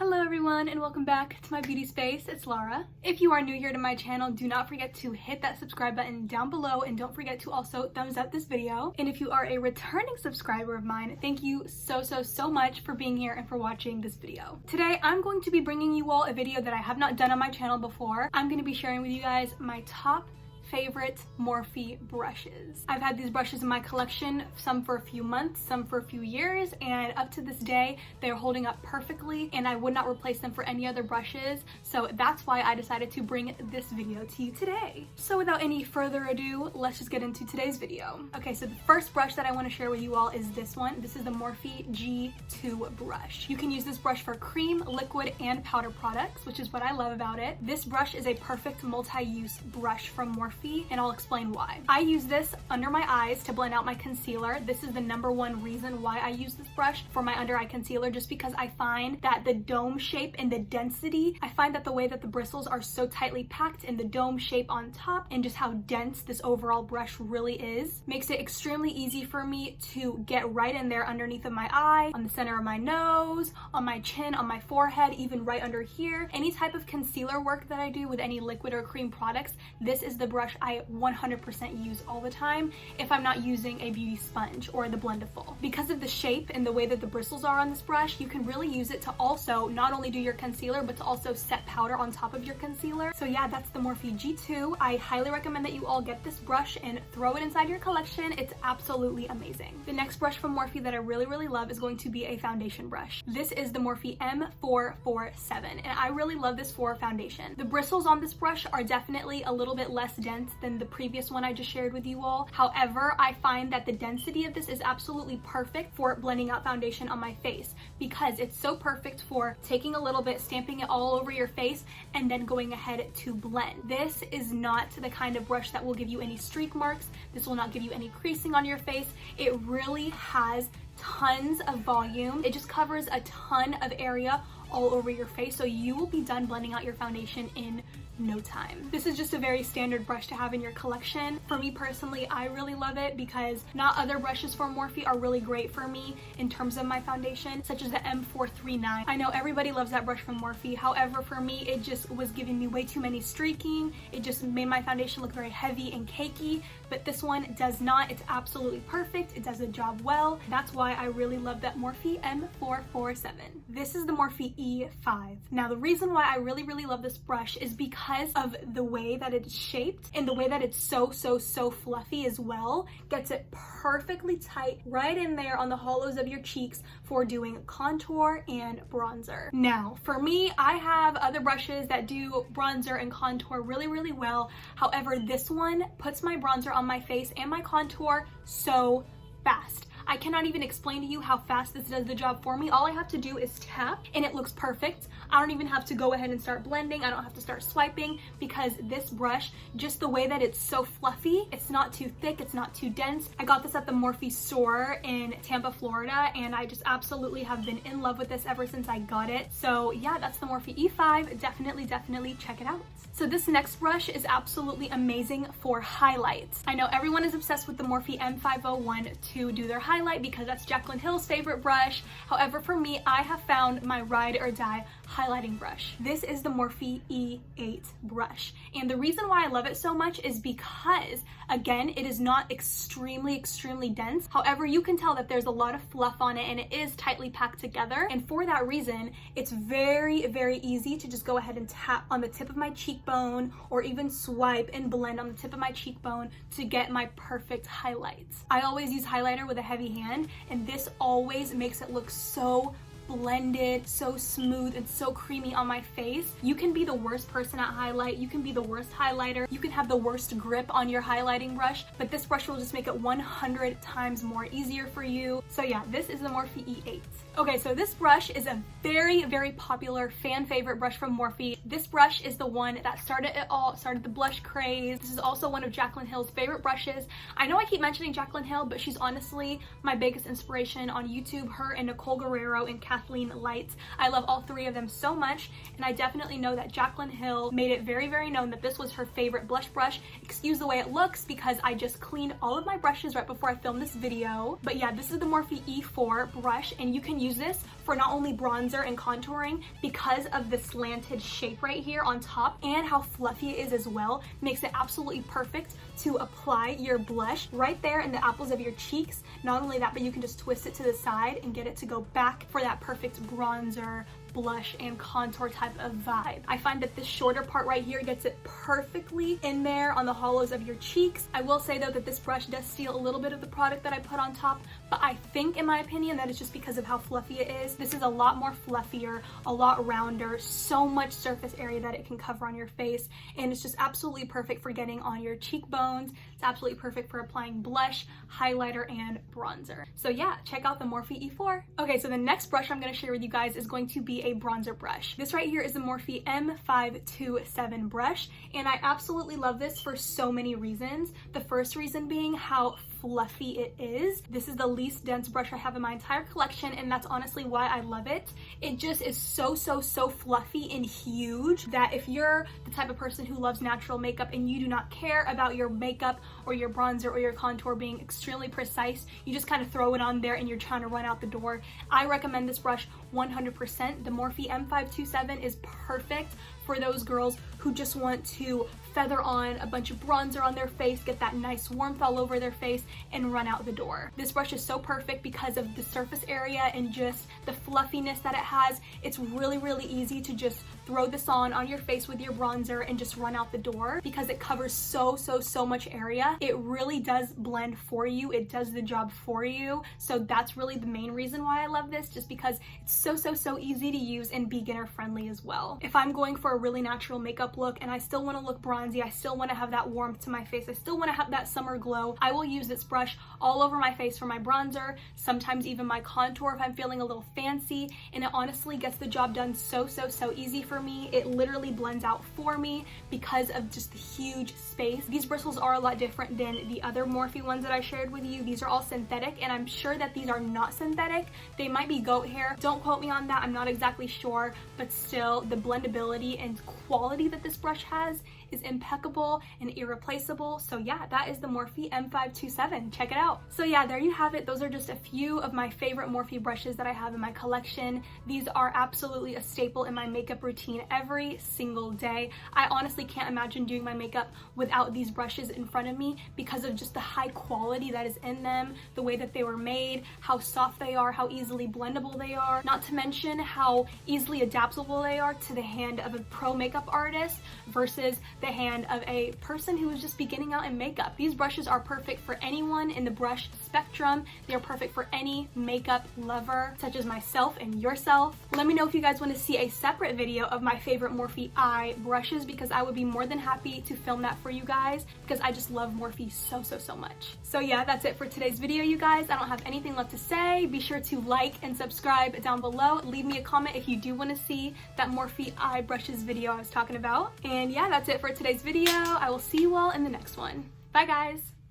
Hello everyone and welcome back to my beauty space. It's Lara. If you are new here to my channel, do not forget to hit that subscribe button down below and don't forget to also thumbs up this video. And if you are a returning subscriber of mine, thank you so much for being here and for watching this video. Today I'm going to be bringing you all a video that I have not done on my channel before. I'm going to be sharing with you guys my top favorite Morphe brushes. I've had these brushes in my collection, some for a few months, some for a few years, and up to this day they're holding up perfectly and I would not replace them for any other brushes, so that's why I decided to bring this video to you today. So without any further ado, let's just get into today's video. Okay, so the first brush that I want to share with you all is this one. This is the Morphe G2 brush. You can use this brush for cream, liquid, and powder products, which is what I love about it. This brush is a perfect multi-use brush from Morphe, and I'll explain why. I use this under my eyes to blend out my concealer. This is the #1 reason why I use this brush for my under eye concealer, just because I find that the dome shape and the density, I find that the way that the bristles are so tightly packed and the dome shape on top and just how dense this overall brush really is, makes it extremely easy for me to get right in there underneath of my eye, on the center of my nose, on my chin, on my forehead, even right under here. Any type of concealer work that I do with any liquid or cream products, this is the brush I 100% use all the time if I'm not using a beauty sponge or the Blendiful. Because of the shape and the way that the bristles are on this brush, you can really use it to also not only do your concealer, but to also set powder on top of your concealer. So yeah, that's the Morphe G2. I highly recommend that you all get this brush and throw it inside your collection. It's absolutely amazing. The next brush from Morphe that I really love is going to be a foundation brush. This is the Morphe M447, and I really love this for foundation. The bristles on this brush are definitely a little bit less dense than the previous one I just shared with you all. However, I find that the density of this is absolutely perfect for blending out foundation on my face, because it's so perfect for taking a little bit, stamping it all over your face, and then going ahead to blend. This is not the kind of brush that will give you any streak marks. This will not give you any creasing on your face. It really has tons of volume. It just covers a ton of area all over your face, so you will be done blending out your foundation in no time. This is just a very standard brush to have in your collection. For me personally, I really love it because not other brushes from Morphe are really great for me in terms of my foundation, such as the M439. I know everybody loves that brush from Morphe. However, for me, it just was giving me way too many streaking. It just made my foundation look very heavy and cakey, but this one does not. It's absolutely perfect. It does the job well. That's why I really love that Morphe M447. This is the Morphe E8. Now, the reason why I really love this brush is because of the way that it's shaped and the way that it's so fluffy as well. Gets it perfectly tight right in there on the hollows of your cheeks for doing contour and bronzer. Now, for me, I have other brushes that do bronzer and contour really well. However, this one puts my bronzer on my face and my contour so fast. I cannot even explain to you how fast this does the job for me. All I have to do is tap and it looks perfect. I don't even have to go ahead and start blending. I don't have to start swiping, because this brush, just the way that it's so fluffy, it's not too thick, it's not too dense. I got this at the Morphe store in Tampa, Florida, and I just absolutely have been in love with this ever since I got it. So yeah, that's the Morphe E8. Definitely check it out. So this next brush is absolutely amazing for highlights. I know everyone is obsessed with the Morphe M501 to do their highlight because that's Jaclyn Hill's favorite brush. However, for me, I have found my ride or die highlighting brush. This is the Morphe E8 brush. And the reason why I love it so much is because, again, it is not extremely dense. However, you can tell that there's a lot of fluff on it and it is tightly packed together. And for that reason, it's very easy to just go ahead and tap on the tip of my cheekbone or even swipe and blend on the tip of my cheekbone to get my perfect highlights. I always use highlighter with a heavy hand, and this always makes it look so blended, so smooth, and so creamy on my face. You can be the worst person at highlight, you can be the worst highlighter, you can have the worst grip on your highlighting brush, but this brush will just make it 100 times more easier for you. So yeah, this is the Morphe E8. Okay, so this brush is a very popular fan favorite brush from Morphe. This brush is the one that started it all, started the blush craze. This is also one of Jaclyn Hill's favorite brushes. I know I keep mentioning Jaclyn Hill, but she's honestly my biggest inspiration on YouTube. Her and Nicole Guerrero and Cass Kathleen lights. I love all three of them so much, and I definitely know that Jaclyn Hill made it very, very known that this was her favorite blush brush. Excuse the way it looks because I just cleaned all of my brushes right before I filmed this video. But yeah, this is the Morphe E4 brush, and you can use this for not only bronzer and contouring because of the slanted shape right here on top and how fluffy it is as well. Makes it absolutely perfect to apply your blush right there in the apples of your cheeks. Not only that, but you can just twist it to the side and get it to go back for that perfect bronzer, blush, and contour type of vibe. I find that this shorter part right here gets it perfectly in there on the hollows of your cheeks. I will say though that this brush does steal a little bit of the product that I put on top, but I think in my opinion that it's just because of how fluffy it is. This is a lot more fluffier, a lot rounder, so much surface area that it can cover on your face, and it's just absolutely perfect for getting on your cheekbones. It's absolutely perfect for applying blush, highlighter, and bronzer. So yeah, check out the Morphe E4. Okay, so the next brush I'm going to share with you guys is going to be a bronzer brush. This right here is the Morphe M527 brush, and I absolutely love this for so many reasons. The first reason being how fluffy it is. This is the least dense brush I have in my entire collection, and that's honestly why I love it. It just is so fluffy and huge that if you're the type of person who loves natural makeup and you do not care about your makeup or your bronzer or your contour being extremely precise, you just kind of throw it on there and you're trying to run out the door, I recommend this brush 100%. The Morphe M527 is perfect for those girls who just want to feather on a bunch of bronzer on their face, get that nice warmth all over their face, and run out the door. This brush is so perfect because of the surface area and just the fluffiness that it has. It's really easy to just throw this on your face with your bronzer and just run out the door because it covers so much area. It really does blend for you. It does the job for you. So that's really the main reason why I love this, just because it's so easy to use and beginner friendly as well. If I'm going for a really natural makeup look and I still want to look bronzy, I still want to have that warmth to my face, I still want to have that summer glow, I will use this brush all over my face for my bronzer, sometimes even my contour if I'm feeling a little fancy, and it honestly gets the job done so easy for me. It literally blends out for me because of just the huge space. These bristles are a lot different than the other Morphe ones that I shared with you. These are all synthetic, and I'm sure that these are not synthetic. They might be goat hair. Don't quote me on that. I'm not exactly sure, but still the blendability and quality that this brush has is impeccable and irreplaceable. So yeah, that is the Morphe M527. Check it out. So yeah, there you have it. Those are just a few of my favorite Morphe brushes that I have in my collection. These are absolutely a staple in my makeup routine every single day. I honestly can't imagine doing my makeup without these brushes in front of me because of just the high quality that is in them, the way that they were made, how soft they are, how easily blendable they are, not to mention how easily adaptable they are to the hand of a pro makeup artist versus the hand of a person who is just beginning out in makeup. These brushes are perfect for anyone in the brush spectrum. They are perfect for any makeup lover, such as myself and yourself. Let me know if you guys want to see a separate video of my favorite Morphe eye brushes, because I would be more than happy to film that for you guys because I just love Morphe so much. So yeah, that's it for today's video, you guys. I don't have anything left to say. Be sure to like and subscribe down below. Leave me a comment if you do want to see that Morphe eye brushes video I was talking about. And yeah, that's it for today's video. I will see you all in the next one. Bye guys!